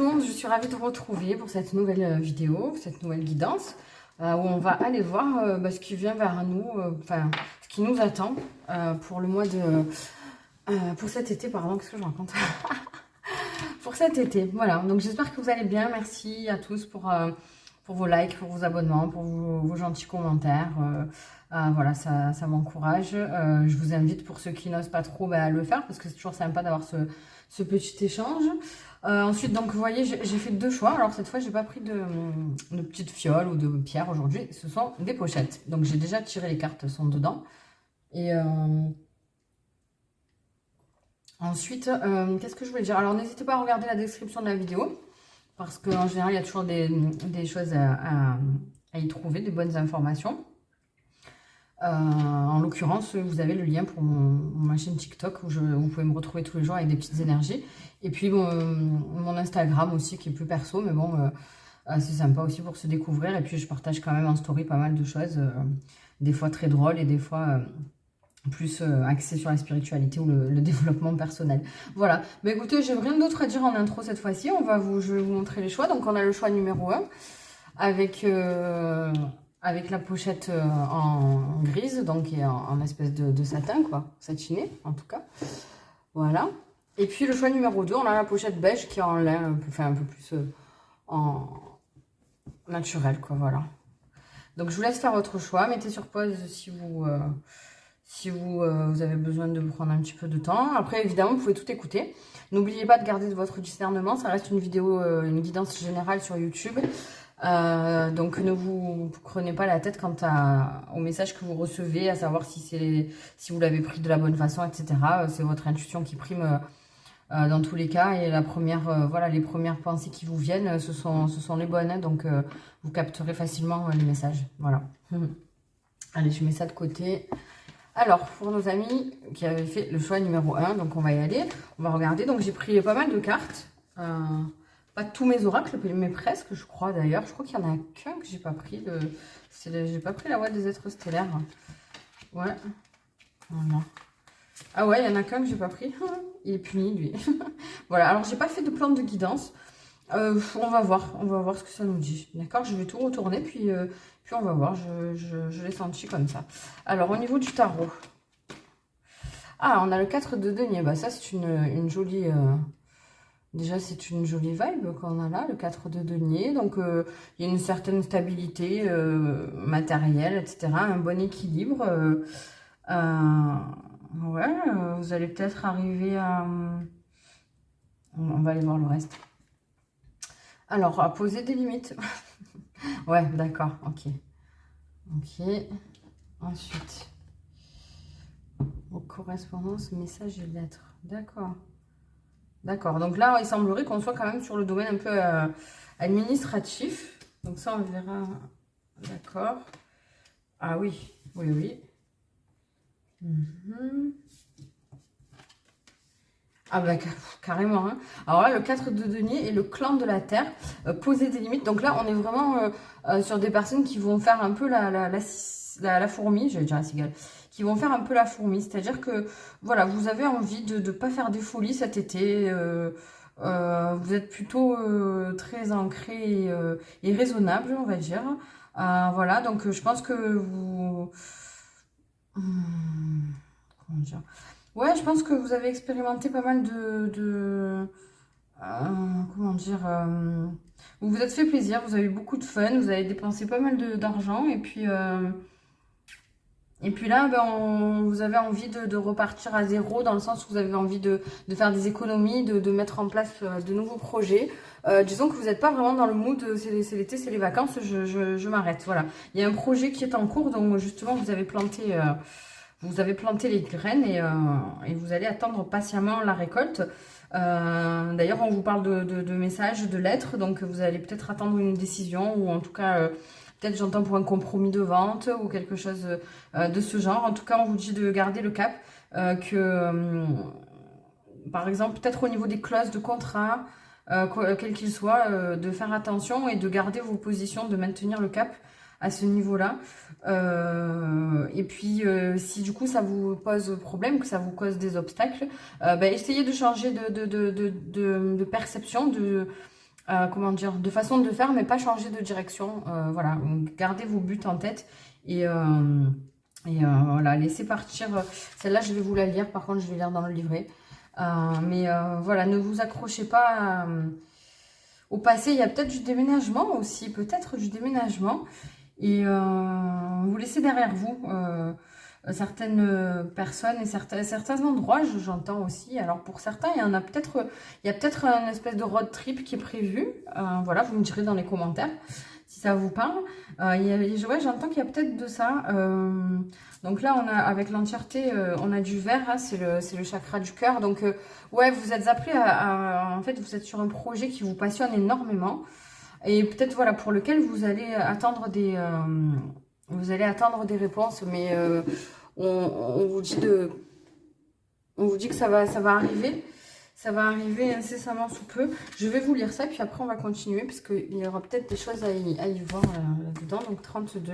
le monde, je suis ravie de vous retrouver pour cette nouvelle vidéo, cette nouvelle guidance, où on va aller voir ce qui vient vers nous, enfin, ce qui nous attend pour le mois de... pour cet été, pardon, qu'est-ce que je raconte? Pour cet été, voilà. Donc j'espère que vous allez bien, merci à tous pour vos likes, pour vos abonnements, pour vos gentils commentaires. Voilà, ça m'encourage. Je vous invite, pour ceux qui n'osent pas trop, à le faire, parce que c'est toujours sympa d'avoir ce petit échange. Ensuite, donc vous voyez, j'ai fait deux choix. Alors cette fois, j'ai pas pris de petites fioles ou de pierres aujourd'hui. Ce sont des pochettes. Donc j'ai déjà tiré les cartes, elles sont dedans. Et ensuite, qu'est-ce que je voulais dire? Alors n'hésitez pas à regarder la description de la vidéo, parce qu'en général, il y a toujours des choses à y trouver, des bonnes informations. En l'occurrence, vous avez le lien pour ma chaîne TikTok où vous pouvez me retrouver tous les jours avec des petites énergies. Et puis mon Instagram aussi qui est plus perso, mais bon, c'est sympa aussi pour se découvrir. Et puis je partage quand même en story pas mal de choses, des fois très drôles et des fois plus axées sur la spiritualité ou le développement personnel. Voilà, mais écoutez, j'ai rien d'autre à dire en intro cette fois-ci. Je vais vous montrer les choix. Donc on a le choix numéro 1 avec la pochette en grise, donc et en espèce de satin, quoi, satiné en tout cas. Voilà. Et puis le choix numéro 2, on a la pochette beige qui est en lin, un peu plus en naturel, quoi, voilà. Donc je vous laisse faire votre choix, mettez sur pause si vous avez besoin de prendre un petit peu de temps. Après, évidemment, vous pouvez tout écouter. N'oubliez pas de garder votre discernement, ça reste une vidéo, une guidance générale sur YouTube. Donc ne vous prenez pas la tête quant au message que vous recevez, à savoir si vous l'avez pris de la bonne façon, etc. C'est votre intuition qui prime dans tous les cas. Et voilà, les premières pensées qui vous viennent, ce sont les bonnes. Hein, donc vous capterez facilement les messages. Voilà. Allez, je mets ça de côté. Alors, pour nos amis qui avaient fait le choix numéro 1, donc on va y aller. On va regarder. Donc j'ai pris pas mal de cartes. Pas tous mes oracles, mais presque, je crois d'ailleurs. Je crois qu'il y en a qu'un que j'ai pas pris. J'ai pas pris la voie des êtres stellaires. Ouais. Voilà. Ah ouais, il y en a qu'un que j'ai pas pris. Il est puni, lui. Voilà, alors j'ai pas fait de plan de guidance. On va voir ce que ça nous dit. D'accord, je vais tout retourner, puis on va voir. Je l'ai senti comme ça. Alors, au niveau du tarot. Ah, on a le 4 de denier. Bah, ça, c'est une jolie... Déjà, c'est une jolie vibe qu'on a là, le 4 de denier. Donc, il y a une certaine stabilité matérielle, etc. Un bon équilibre. Ouais, vous allez peut-être arriver à... On va aller voir le reste. Alors, à poser des limites. Ouais, d'accord, ok. Ok. Ensuite, aux correspondances, messages et lettres. D'accord. D'accord, donc là, il semblerait qu'on soit quand même sur le domaine un peu administratif. Donc ça, on verra. D'accord. Ah oui, oui, oui. Ah bah carrément. Hein. Alors là, le 4 de denier et le clan de la terre, poser des limites. Donc là, on est vraiment sur des personnes qui vont faire un peu la fourmi, j'allais dire la cigale, qui vont faire un peu la fourmi. C'est-à-dire que, voilà, vous avez envie de ne pas faire des folies cet été. Vous êtes plutôt très ancré et raisonnable, on va dire. Voilà, donc je pense que vous... comment dire? Ouais, je pense que vous avez expérimenté pas mal comment dire, vous vous êtes fait plaisir, vous avez eu beaucoup de fun, vous avez dépensé pas mal d'argent et puis là, vous avez envie de repartir à zéro dans le sens où vous avez envie de faire des économies, de mettre en place de nouveaux projets. Disons que vous n'êtes pas vraiment dans le mood, c'est l'été, c'est les vacances, je m'arrête. Voilà, il y a un projet qui est en cours, donc justement vous avez planté les graines et vous allez attendre patiemment la récolte. D'ailleurs, on vous parle de messages, de lettres, donc vous allez peut-être attendre une décision ou en tout cas, peut-être j'entends pour un compromis de vente ou quelque chose de ce genre. En tout cas, on vous dit de garder le cap, par exemple, peut-être au niveau des clauses de contrat, quel qu'il soit, de faire attention et de garder vos positions, de maintenir le cap à ce niveau-là. Et puis, si du coup ça vous pose problème, que ça vous cause des obstacles, essayez de changer de perception, comment dire, de façon de faire, mais pas changer de direction. Voilà, donc, gardez vos buts en tête et voilà, laissez partir. Celle-là, je vais vous la lire. Par contre, je vais lire dans le livret. Mais voilà, ne vous accrochez pas au passé. Il y a peut-être du déménagement aussi, peut-être du déménagement. Et vous laissez derrière vous certaines personnes et certains endroits, j'entends aussi. Alors pour certains, il y a peut-être un espèce de road trip qui est prévu. Voilà, vous me direz dans les commentaires si ça vous parle. Ouais, j'entends qu'il y a peut-être de ça. Donc là, avec l'entièreté, on a du vert, hein, c'est le chakra du cœur. Donc ouais, vous êtes appelé en fait, vous êtes sur un projet qui vous passionne énormément. Et peut-être, voilà, pour lequel vous allez attendre des réponses. Mais on vous dit que ça va arriver. Ça va arriver incessamment sous peu. Je vais vous lire ça, puis après on va continuer, parce qu'il y aura peut-être des choses à y voir là-dedans. Donc 32.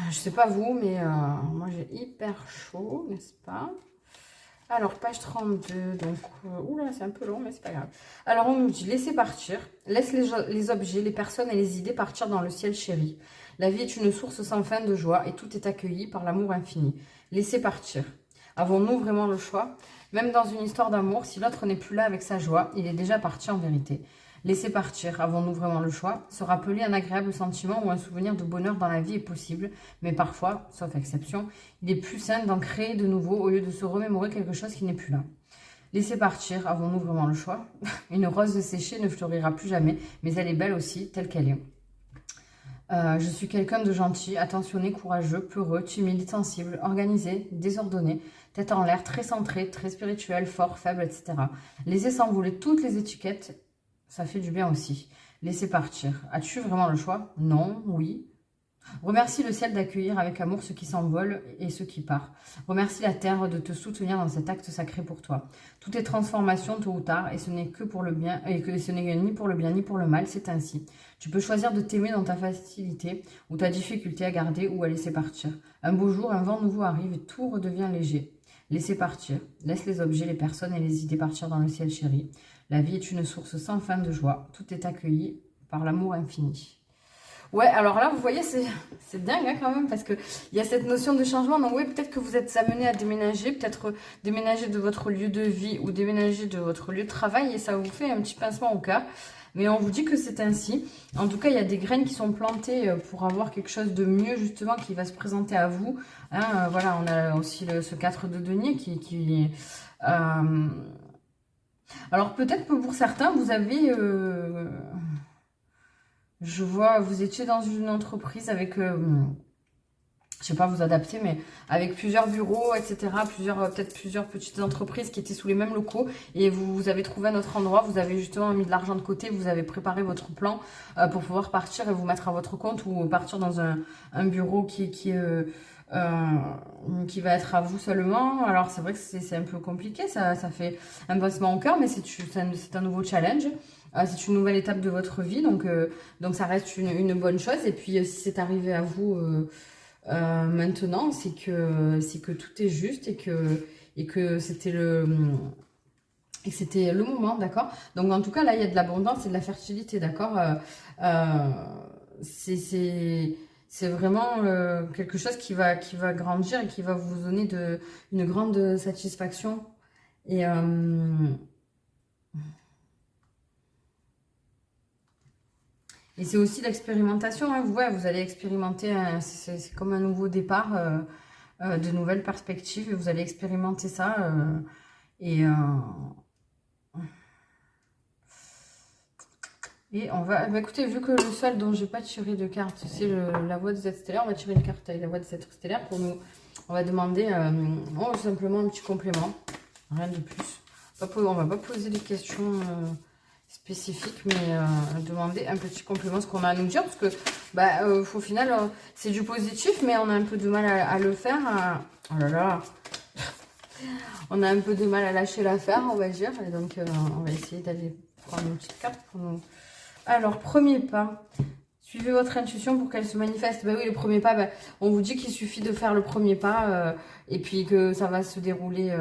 Je sais pas vous, mais moi j'ai hyper chaud, n'est-ce pas? Alors, page 32, donc, oula, c'est un peu long, mais c'est pas grave. Alors, on nous dit, laissez partir, laisse les objets, les personnes et les idées partir dans le ciel chéri. La vie est une source sans fin de joie et tout est accueilli par l'amour infini. Laissez partir. Avons-nous vraiment le choix? Même dans une histoire d'amour, si l'autre n'est plus là avec sa joie, il est déjà parti en vérité. Laisser partir, avons-nous vraiment le choix? Se rappeler un agréable sentiment ou un souvenir de bonheur dans la vie est possible, mais parfois, sauf exception, il est plus sain d'en créer de nouveau au lieu de se remémorer quelque chose qui n'est plus là. Laisser partir, avons-nous vraiment le choix? Une rose séchée ne fleurira plus jamais, mais elle est belle aussi, telle qu'elle est. Je suis quelqu'un de gentil, attentionné, courageux, peureux, timide, sensible, organisé, désordonné, tête en l'air, très centré, très spirituel, fort, faible, etc. Laissez s'envoler toutes les étiquettes. Ça fait du bien aussi. Laissez partir. As-tu vraiment le choix? Non, oui. Remercie le ciel d'accueillir avec amour ceux qui s'envolent et ceux qui partent. Remercie la terre de te soutenir dans cet acte sacré pour toi. Tout est transformation tôt ou tard et ce n'est que pour le bien, et que ce n'est ni pour le bien ni pour le mal, c'est ainsi. Tu peux choisir de t'aimer dans ta facilité ou ta difficulté à garder ou à laisser partir. Un beau jour, un vent nouveau arrive et tout redevient léger. Laissez partir. Laisse les objets, les personnes et les idées partir dans le ciel chéri. La vie est une source sans fin de joie. Tout est accueilli par l'amour infini. Ouais, alors là, vous voyez, c'est dingue hein, quand même, parce qu'il y a cette notion de changement. Donc oui, peut-être que vous êtes amené à déménager, peut-être déménager de votre lieu de vie ou déménager de votre lieu de travail, et ça vous fait un petit pincement au cœur. Mais on vous dit que c'est ainsi. En tout cas, il y a des graines qui sont plantées pour avoir quelque chose de mieux, justement, qui va se présenter à vous. Hein, voilà, on a aussi ce 4 de denier qui alors peut-être que pour certains, vous avez... je vois, vous étiez dans une entreprise avec... je sais pas vous adapter, mais avec plusieurs bureaux, etc. Peut-être plusieurs petites entreprises qui étaient sous les mêmes locaux. Et vous avez trouvé un autre endroit, vous avez justement mis de l'argent de côté, vous avez préparé votre plan pour pouvoir partir et vous mettre à votre compte ou partir dans un bureau qui va être à vous seulement. Alors c'est vrai que c'est un peu compliqué, ça fait un pincement au cœur, mais c'est un nouveau challenge. C'est une nouvelle étape de votre vie, donc ça reste une bonne chose. Et puis si c'est arrivé à vous... maintenant, c'est que tout est juste et que c'était le moment, d'accord? Donc en tout cas là il y a de l'abondance et de la fertilité, d'accord? C'est vraiment quelque chose qui va grandir et qui va vous donner une grande satisfaction et c'est aussi l'expérimentation, hein. Ouais, vous allez expérimenter, c'est comme un nouveau départ, de nouvelles perspectives, et vous allez expérimenter ça. Et on va, bah écoutez, vu que le seul dont j'ai pas tiré de carte, c'est la voie des êtres stellaires, on va tirer une carte avec la voie des êtres stellaires pour nous. On va demander simplement un petit complément, rien de plus. On va pas poser des questions... spécifique, mais demander un petit complément, ce qu'on a à nous dire, parce que au final c'est du positif, mais on a un peu de mal à le faire. Oh là là, on a un peu de mal à lâcher l'affaire, on va dire, et donc on va essayer d'aller prendre une petite carte pour nous. Alors, premier pas, suivez votre intuition pour qu'elle se manifeste. Bah oui, le premier pas, on vous dit qu'il suffit de faire le premier pas et puis que ça va se dérouler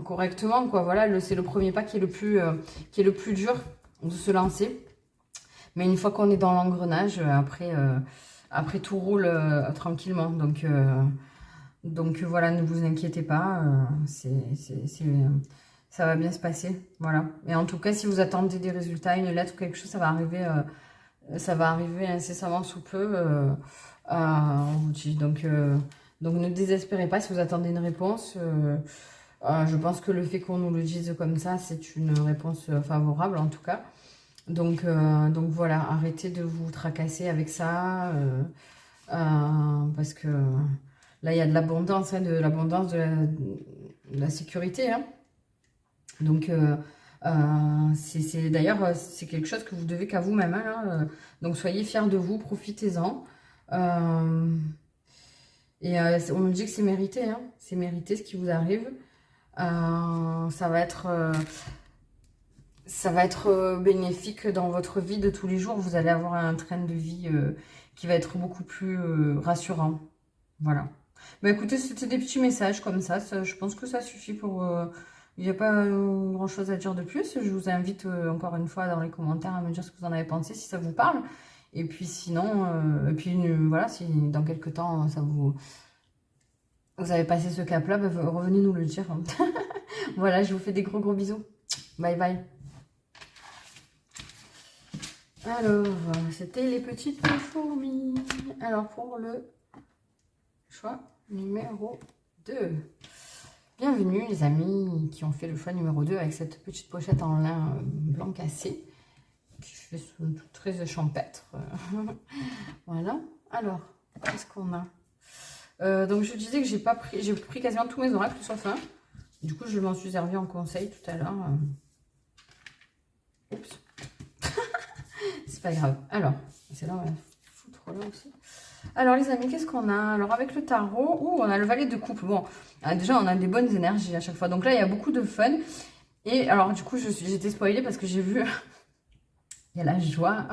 correctement, quoi. Voilà, c'est le premier pas qui est le plus dur. de se lancer. Mais une fois qu'on est dans l'engrenage, après tout roule tranquillement. Donc voilà, ne vous inquiétez pas, ça va bien se passer. Voilà. Et en tout cas, si vous attendez des résultats, une lettre ou quelque chose, ça va arriver incessamment sous peu. On vous dit. Donc ne désespérez pas si vous attendez une réponse. Je pense que le fait qu'on nous le dise comme ça, c'est une réponse favorable en tout cas. Donc voilà, arrêtez de vous tracasser avec ça. Parce que là, il y a de l'abondance, hein, de la sécurité. Hein. Donc, d'ailleurs, c'est quelque chose que vous devez qu'à vous-même. Hein, là. Donc, soyez fiers de vous, profitez-en. On me dit que c'est mérité. Hein, c'est mérité ce qui vous arrive. Ça va être bénéfique dans votre vie de tous les jours. Vous allez avoir un train de vie qui va être beaucoup plus rassurant. Voilà. Bah écoutez, c'était des petits messages comme ça. Je pense que ça suffit pour... Il n'y a pas grand-chose à dire de plus. Je vous invite encore une fois dans les commentaires à me dire ce que vous en avez pensé, si ça vous parle. Et puis sinon, voilà, si dans quelques temps, vous avez passé ce cap-là, bah, revenez nous le dire. Voilà, je vous fais des gros bisous. Bye bye. Alors, c'était les petites fourmis. Alors, pour le choix numéro 2. Bienvenue les amis qui ont fait le choix numéro 2 avec cette petite pochette en lin blanc cassé. Qui fait très champêtre. Voilà. Alors, qu'est-ce qu'on a? Donc, je disais que j'ai pris quasiment tous mes oracles sauf un. Du coup, je m'en suis servi en conseil tout à l'heure. Oups. C'est pas grave. Alors, c'est là, on va foutre là aussi. Alors, les amis, qu'est-ce qu'on a? Alors, avec le tarot, on a le valet de coupe. Bon, déjà, on a des bonnes énergies à chaque fois. Donc là, il y a beaucoup de fun. Et alors, du coup, j'étais spoilée parce que j'ai vu... il y a la joie.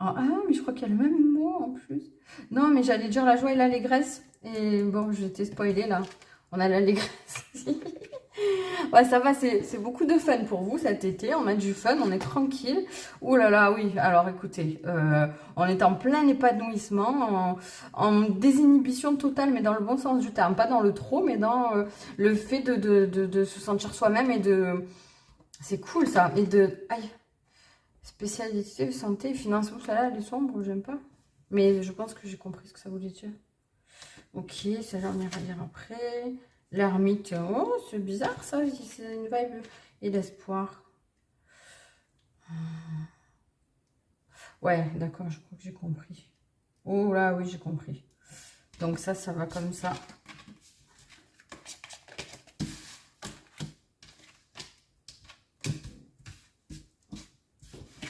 Ah, mais je crois qu'il y a le même mot en plus. Non, mais j'allais dire la joie et l'allégresse. Et bon, j'étais spoilée là. On a l'allégresse ici. Ouais, ça va, c'est beaucoup de fun pour vous cet été. On a du fun, on est tranquille. Ouh là là, oui. Alors écoutez, on est en plein épanouissement, en désinhibition totale, mais dans le bon sens du terme. Pas dans le trop, mais dans le fait de se sentir soi-même et de... C'est cool ça. Et de... Aïe. Spécialité, santé, finance, ça là, les sombres, j'aime pas. Mais je pense que j'ai compris ce que ça voulait dire. Ok, celle-là, on ira lire après. L'ermite, oh, c'est bizarre ça, c'est une vibe et l'espoir. Ouais, d'accord, je crois que j'ai compris. Oh là, oui, j'ai compris. Donc ça va comme ça.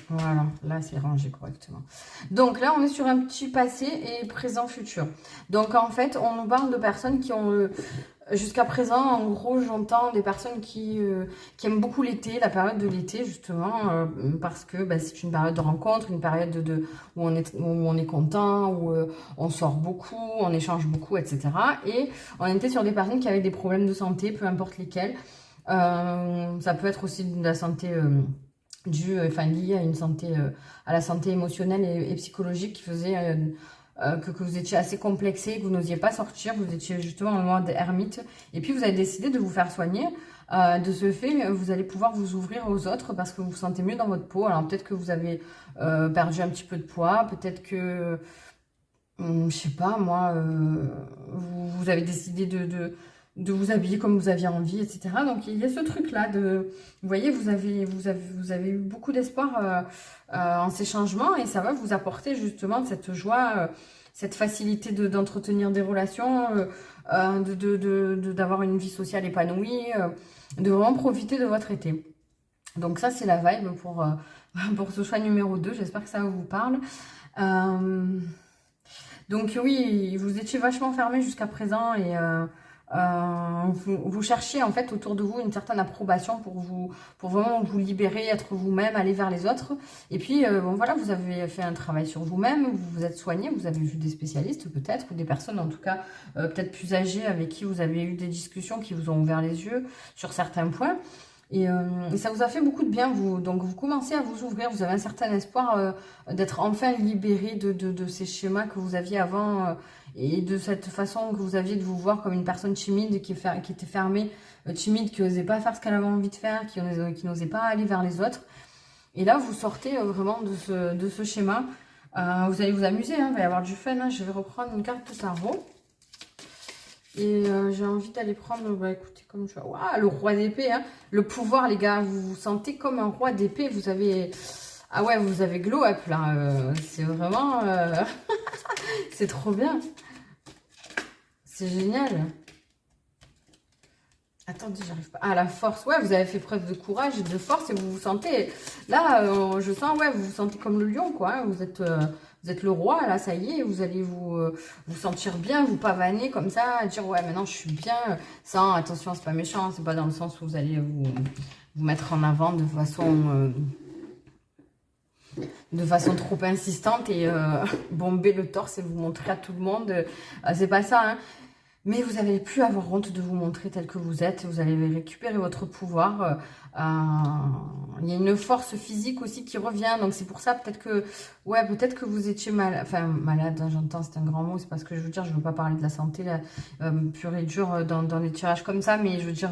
Voilà, là c'est rangé correctement. Donc là on est sur un petit passé et présent futur. Donc en fait on nous parle de personnes qui ont jusqu'à présent, en gros j'entends des personnes qui aiment beaucoup l'été, la période de l'été justement, parce que bah, c'est une période de rencontre, une période où on est content, où on sort beaucoup, on échange beaucoup, etc. Et on était sur des personnes qui avaient des problèmes de santé, peu importe lesquels. Ça peut être aussi de la santé... lié à une santé, à la santé émotionnelle et psychologique qui faisait que vous étiez assez complexé, que vous n'osiez pas sortir, vous étiez justement en mode ermite, et puis vous avez décidé de vous faire soigner. De ce fait, vous allez pouvoir vous ouvrir aux autres parce que vous vous sentez mieux dans votre peau. Alors peut-être que vous avez perdu un petit peu de poids, peut-être que, je sais pas moi, vous avez décidé de vous habiller comme vous aviez envie, etc. Donc il y a ce truc-là de... Vous voyez, vous avez eu beaucoup d'espoir en ces changements et ça va vous apporter justement cette joie, cette facilité d'entretenir des relations, d'avoir une vie sociale épanouie, de vraiment profiter de votre été. Donc ça, c'est la vibe pour ce choix numéro 2. J'espère que ça vous parle. Donc oui, vous étiez vachement fermé jusqu'à présent et... vous cherchez en fait autour de vous une certaine approbation pour vraiment vous libérer, être vous-même, aller vers les autres. Et puis bon voilà, vous avez fait un travail sur vous-même, vous vous êtes soigné, vous avez vu des spécialistes peut-être, ou des personnes en tout cas peut-être plus âgées avec qui vous avez eu des discussions qui vous ont ouvert les yeux sur certains points. Et ça vous a fait beaucoup de bien, vous. Donc, vous commencez à vous ouvrir. Vous avez un certain espoir d'être enfin libéré de ces schémas que vous aviez avant et de cette façon que vous aviez de vous voir comme une personne timide qui était fermée, timide, qui n'osait pas faire ce qu'elle avait envie de faire, qui n'osait pas aller vers les autres. Et là, vous sortez vraiment de ce schéma. Vous allez vous amuser, hein, il va y avoir du fun. Hein. Je vais reprendre une carte de tarot. Et j'ai envie d'aller prendre, bah, écoutez, comme je vois, waouh, le roi d'épée, hein. Le pouvoir, les gars, vous vous sentez comme un roi d'épée, vous avez, ah ouais, vous avez glow up, là, c'est vraiment, c'est trop bien, c'est génial. Attendez, j'arrive pas, ah, la force, ouais, vous avez fait preuve de courage et de force, et vous vous sentez, là, je sens, ouais, vous vous sentez comme le lion, quoi, hein. Vous êtes le roi, là, ça y est, vous allez vous sentir bien, vous pavaner comme ça, dire, ouais, maintenant, je suis bien. Ça, attention, c'est pas méchant, c'est pas dans le sens où vous allez vous mettre en avant de façon trop insistante et bomber le torse et vous montrer à tout le monde. C'est pas ça, hein. Mais vous n'allez plus avoir honte de vous montrer tel que vous êtes. Vous allez récupérer votre pouvoir. Il y a une force physique aussi qui revient. Donc c'est pour ça peut-être que, ouais, peut-être que vous étiez malade, hein, j'entends, c'est un grand mot. C'est pas ce que je veux dire. Je ne veux pas parler de la santé là, pure et dure dans les tirages comme ça. Mais je veux dire,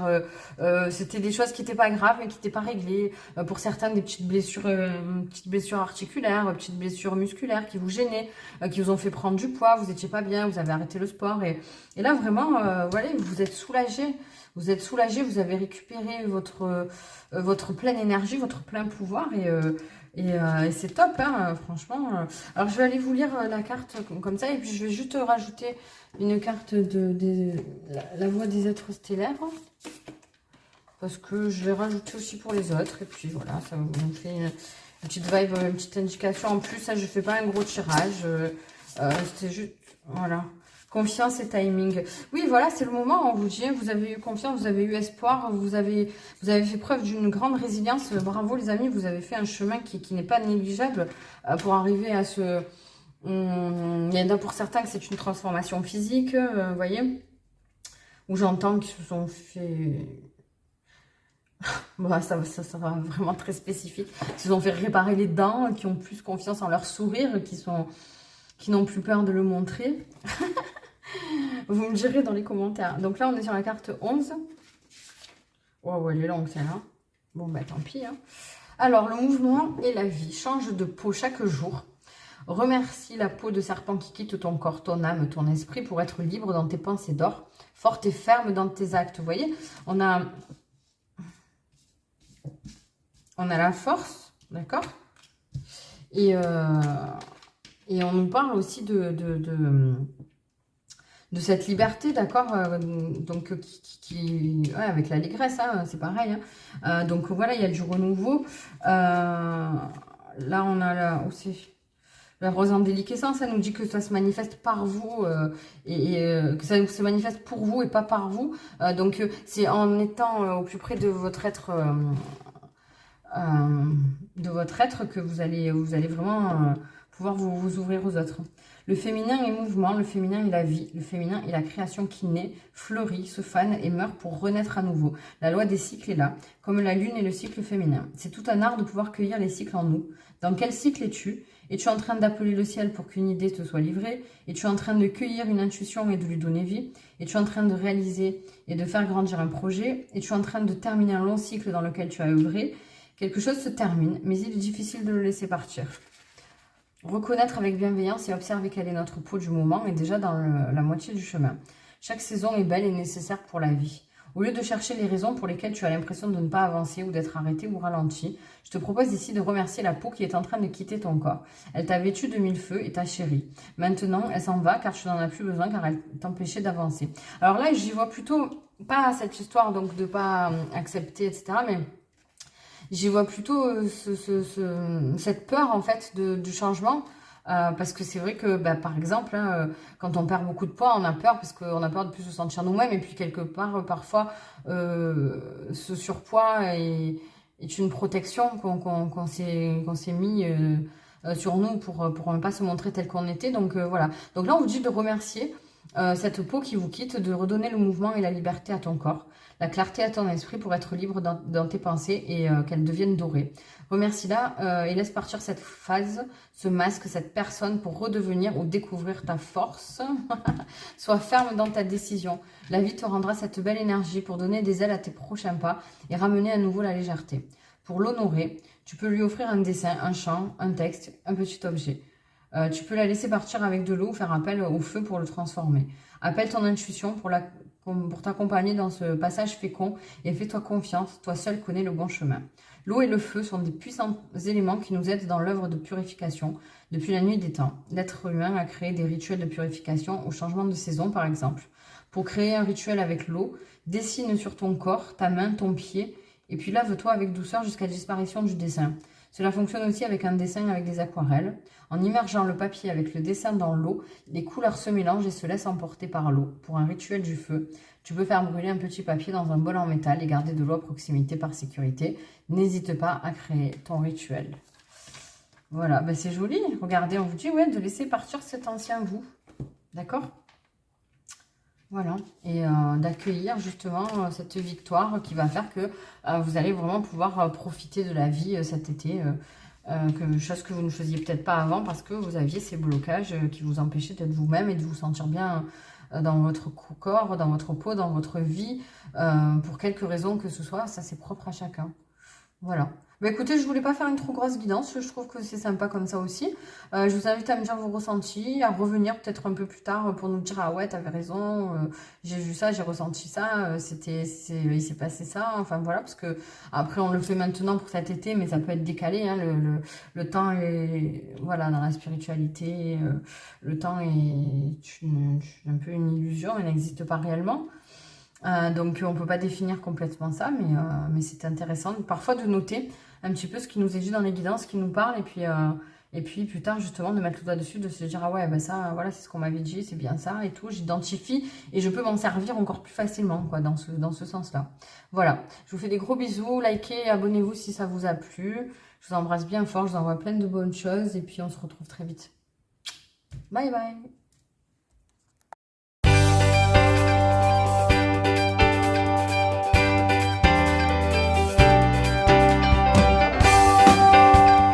c'était des choses qui n'étaient pas graves mais qui n'étaient pas réglées. Pour certains, des petites blessures articulaires, petites blessures musculaires qui vous gênaient, qui vous ont fait prendre du poids. Vous n'étiez pas bien, vous avez arrêté le sport et là, vraiment, voilà, vous êtes soulagé. Vous êtes soulagé, vous avez récupéré votre pleine énergie, votre plein pouvoir. Et c'est top, hein, franchement. Alors, je vais aller vous lire la carte comme ça. Et puis, je vais juste rajouter une carte de la voix des êtres stellaires. Parce que je vais rajouter aussi pour les autres. Et puis, voilà, ça vous fait une petite vibe, une petite indication. En plus, ça, je ne fais pas un gros tirage. C'était juste, voilà. Confiance et timing. Oui, voilà, c'est le moment. On vous dit, vous avez eu confiance, vous avez eu espoir, vous avez fait preuve d'une grande résilience. Bravo, les amis, vous avez fait un chemin qui n'est pas négligeable pour arriver à ce... il y en a pour certains que c'est une transformation physique, vous voyez, où j'entends qu'ils se sont fait... Bon, ça sera vraiment très spécifique. Ils se sont fait réparer les dents, qui ont plus confiance en leur sourire, qui n'ont plus peur de le montrer. Vous me direz dans les commentaires. Donc là, on est sur la carte 11. Oh, elle est longue, celle-là. Bon, bah tant pis. Hein. Alors, le mouvement et la vie. Change de peau chaque jour. Remercie la peau de serpent qui quitte ton corps, ton âme, ton esprit pour être libre dans tes pensées d'or. Forte et ferme dans tes actes. Vous voyez, on a la force, d'accord, et on nous parle aussi de cette liberté, d'accord, donc ouais, avec l'allégresse, hein, c'est pareil. Hein. Donc voilà, il y a du renouveau. Là, on a la rose en déliquescence, ça nous dit que ça se manifeste par vous que ça se manifeste pour vous et pas par vous. Donc c'est en étant au plus près de votre être. Que vous allez vraiment pouvoir vous ouvrir aux autres. Le féminin est mouvement, le féminin est la vie, le féminin est la création qui naît, fleurit, se fane et meurt pour renaître à nouveau. La loi des cycles est là, comme la lune est le cycle féminin. C'est tout un art de pouvoir cueillir les cycles en nous. Dans quel cycle es-tu? Es-tu en train d'appeler le ciel pour qu'une idée te soit livrée? Es-tu en train de cueillir une intuition et de lui donner vie? Es-tu en train de réaliser et de faire grandir un projet? Es-tu en train de terminer un long cycle dans lequel tu as œuvré? Quelque chose se termine, mais il est difficile de le laisser partir. Reconnaître avec bienveillance et observer quelle est notre peau du moment est déjà dans la moitié du chemin. Chaque saison est belle et nécessaire pour la vie. Au lieu de chercher les raisons pour lesquelles tu as l'impression de ne pas avancer ou d'être arrêté ou ralenti, je te propose ici de remercier la peau qui est en train de quitter ton corps. Elle t'a vêtu de mille feux et t'a chérie. Maintenant, elle s'en va car tu n'en as plus besoin car elle t'empêchait d'avancer. Alors là, j'y vois plutôt pas cette histoire donc de pas accepter, etc. mais j'y vois plutôt cette peur en fait du changement. Parce que c'est vrai que, bah, par exemple, hein, quand on perd beaucoup de poids, on a peur parce qu'on a peur de plus se sentir nous-mêmes. Et puis, quelque part, parfois, ce surpoids est une protection qu'on s'est mis sur nous pour ne pas se montrer tel qu'on était. Donc, voilà. Donc là, on vous dit de remercier cette peau qui vous quitte, de redonner le mouvement et la liberté à ton corps, la clarté à ton esprit pour être libre dans tes pensées et qu'elles deviennent dorées. Remercie-la et laisse partir cette phase, ce masque, cette personne pour redevenir ou découvrir ta force. Sois ferme dans ta décision. La vie te rendra cette belle énergie pour donner des ailes à tes prochains pas et ramener à nouveau la légèreté. Pour l'honorer, tu peux lui offrir un dessin, un chant, un texte, un petit objet. Tu peux la laisser partir avec de l'eau ou faire appel au feu pour le transformer. Appelle ton intuition pour t'accompagner dans ce passage fécond et fais-toi confiance, toi seul connais le bon chemin. L'eau et le feu sont des puissants éléments qui nous aident dans l'œuvre de purification depuis la nuit des temps. L'être humain a créé des rituels de purification au changement de saison par exemple. Pour créer un rituel avec l'eau, dessine sur ton corps, ta main, ton pied et puis lave-toi avec douceur jusqu'à la disparition du dessin. Cela fonctionne aussi avec un dessin avec des aquarelles. En immergeant le papier avec le dessin dans l'eau, les couleurs se mélangent et se laissent emporter par l'eau. Pour un rituel du feu, tu peux faire brûler un petit papier dans un bol en métal et garder de l'eau à proximité par sécurité. N'hésite pas à créer ton rituel. Voilà, ben c'est joli. Regardez, on vous dit ouais, de laisser partir cet ancien vous. D'accord ? Voilà, et d'accueillir justement cette victoire qui va faire que vous allez vraiment pouvoir profiter de la vie cet été, chose que vous ne faisiez peut-être pas avant parce que vous aviez ces blocages qui vous empêchaient d'être vous-même et de vous sentir bien dans votre corps, dans votre peau, dans votre vie, pour quelque raison que ce soit, ça c'est propre à chacun. Voilà. Bah écoutez, je voulais pas faire une trop grosse guidance, je trouve que c'est sympa comme ça aussi. Je vous invite à me dire vos ressentis, à revenir peut-être un peu plus tard pour nous dire ah ouais, t'avais raison, j'ai vu ça, j'ai ressenti ça, il s'est passé ça, enfin voilà, parce que après on le fait maintenant pour cet été, mais ça peut être décalé, hein, le temps est, voilà, dans la spiritualité, le temps est un peu une illusion, il n'existe pas réellement. Donc on ne peut pas définir complètement ça, mais c'est intéressant parfois de noter un petit peu ce qui nous est dit dans les guidances, ce qui nous parle, et puis plus tard justement de mettre le doigt dessus, de se dire ah ouais, ben ça, voilà, c'est ce qu'on m'avait dit, c'est bien ça et tout, j'identifie et je peux m'en servir encore plus facilement quoi, dans ce sens-là. Voilà, je vous fais des gros bisous, likez, abonnez-vous si ça vous a plu, je vous embrasse bien fort, je vous envoie plein de bonnes choses et puis on se retrouve très vite. Bye bye.